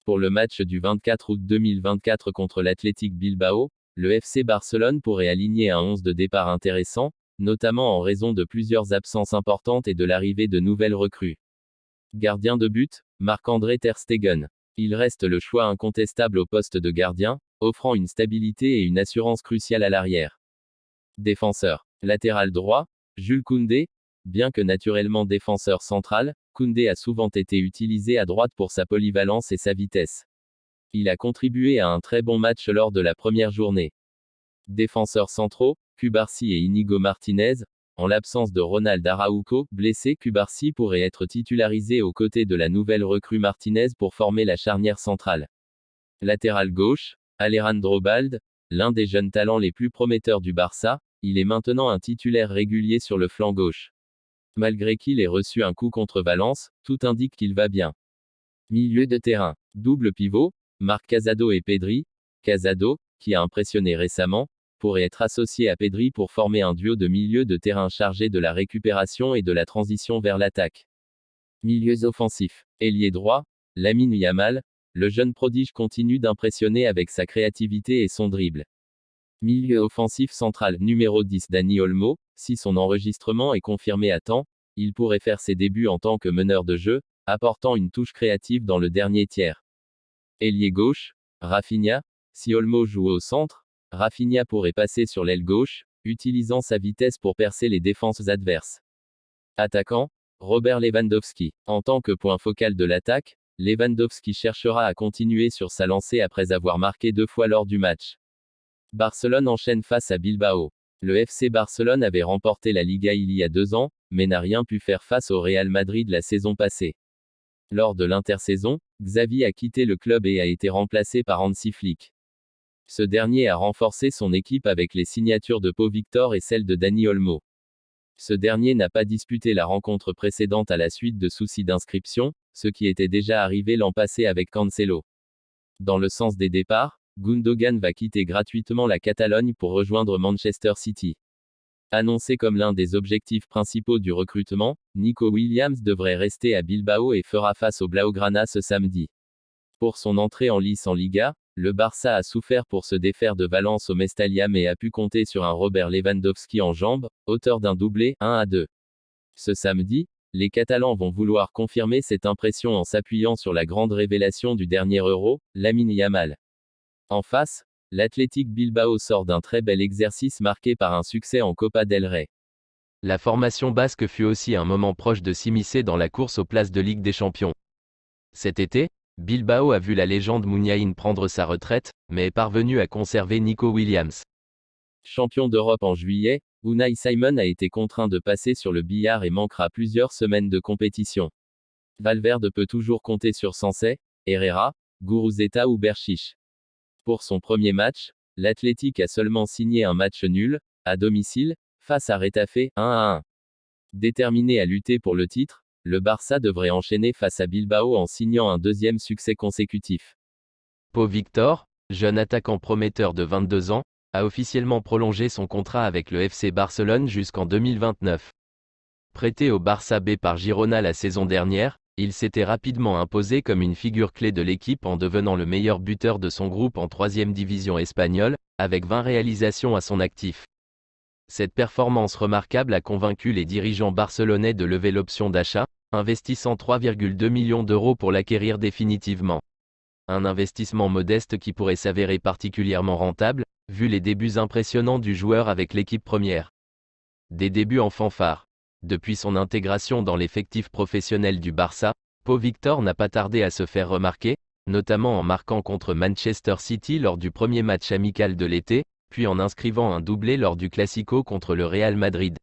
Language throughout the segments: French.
Pour le match du 24 août 2024 contre l'Athletic Bilbao, le FC Barcelone pourrait aligner un 11 de départ intéressant, notamment en raison de plusieurs absences importantes et de l'arrivée de nouvelles recrues. Gardien de but, Marc-André Ter Stegen. Il reste le choix incontestable au poste de gardien, offrant une stabilité et une assurance cruciale à l'arrière. Défenseur. Latéral droit, Jules Koundé. Bien que naturellement défenseur central, Koundé a souvent été utilisé à droite pour sa polyvalence et sa vitesse. Il a contribué à un très bon match lors de la première journée. Défenseurs centraux, Cubarsí et Íñigo Martínez. En l'absence de Ronald Araujo, blessé, Cubarsí pourrait être titularisé aux côtés de la nouvelle recrue Martínez pour former la charnière centrale. Latéral gauche, Alejandro Balde, l'un des jeunes talents les plus prometteurs du Barça, il est maintenant un titulaire régulier sur le flanc gauche. Malgré qu'il ait reçu un coup contre Valence, tout indique qu'il va bien. Milieu de terrain. Double pivot, Marc Casado et Pedri. Casado, qui a impressionné récemment, pourrait être associé à Pedri pour former un duo de milieu de terrain chargé de la récupération et de la transition vers l'attaque. Milieux offensifs. Ailier droit, Lamine Yamal, le jeune prodige continue d'impressionner avec sa créativité et son dribble. Milieu offensif central numéro 10 Dani Olmo, si son enregistrement est confirmé à temps, il pourrait faire ses débuts en tant que meneur de jeu, apportant une touche créative dans le dernier tiers. Ailier gauche, Rafinha, si Olmo joue au centre, Rafinha pourrait passer sur l'aile gauche, utilisant sa vitesse pour percer les défenses adverses. Attaquant, Robert Lewandowski. En tant que point focal de l'attaque, Lewandowski cherchera à continuer sur sa lancée après avoir marqué 2 fois lors du match. Barcelone enchaîne face à Bilbao. Le FC Barcelone avait remporté la Liga il y a 2 ans, mais n'a rien pu faire face au Real Madrid la saison passée. Lors de l'intersaison, Xavi a quitté le club et a été remplacé par Hansi Flick. Ce dernier a renforcé son équipe avec les signatures de Pau Victor et celle de Dani Olmo. Ce dernier n'a pas disputé la rencontre précédente à la suite de soucis d'inscription, ce qui était déjà arrivé l'an passé avec Cancelo. Dans le sens des départs, Gundogan va quitter gratuitement la Catalogne pour rejoindre Manchester City. Annoncé comme l'un des objectifs principaux du recrutement, Nico Williams devrait rester à Bilbao et fera face au Blaugrana ce samedi. Pour son entrée en lice en Liga, le Barça a souffert pour se défaire de Valence au Mestalla mais a pu compter sur un Robert Lewandowski en jambes, auteur d'un doublé, 1-2. Ce samedi, les Catalans vont vouloir confirmer cette impression en s'appuyant sur la grande révélation du dernier Euro, Lamine Yamal. En face, l'Athletic Bilbao sort d'un très bel exercice marqué par un succès en Copa del Rey. La formation basque fut aussi un moment proche de s'immiscer dans la course aux places de Ligue des Champions. Cet été, Bilbao a vu la légende Muniain prendre sa retraite, mais est parvenu à conserver Nico Williams. Champion d'Europe en juillet, Unai Simon a été contraint de passer sur le billard et manquera plusieurs semaines de compétition. Valverde peut toujours compter sur Sancet, Herrera, Guruzeta ou Berchiche. Pour son premier match, l'Athletic a seulement signé un match nul, à domicile, face à Retafe, 1-1. Déterminé à lutter pour le titre, le Barça devrait enchaîner face à Bilbao en signant un deuxième succès consécutif. Pau Victor, jeune attaquant prometteur de 22 ans, a officiellement prolongé son contrat avec le FC Barcelone jusqu'en 2029. Prêté au Barça B par Girona la saison dernière, il s'était rapidement imposé comme une figure clé de l'équipe en devenant le meilleur buteur de son groupe en 3e division espagnole, avec 20 réalisations à son actif. Cette performance remarquable a convaincu les dirigeants barcelonais de lever l'option d'achat, investissant 3,2 millions d'euros pour l'acquérir définitivement. Un investissement modeste qui pourrait s'avérer particulièrement rentable, vu les débuts impressionnants du joueur avec l'équipe première. Des débuts en fanfare. Depuis son intégration dans l'effectif professionnel du Barça, Pau Victor n'a pas tardé à se faire remarquer, notamment en marquant contre Manchester City lors du premier match amical de l'été, puis en inscrivant un doublé lors du Classico contre le Real Madrid.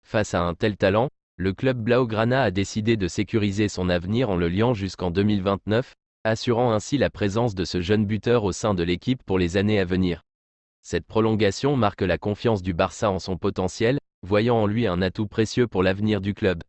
Face à un tel talent, le club Blaugrana a décidé de sécuriser son avenir en le liant jusqu'en 2029, assurant ainsi la présence de ce jeune buteur au sein de l'équipe pour les années à venir. Cette prolongation marque la confiance du Barça en son potentiel, voyant en lui un atout précieux pour l'avenir du club.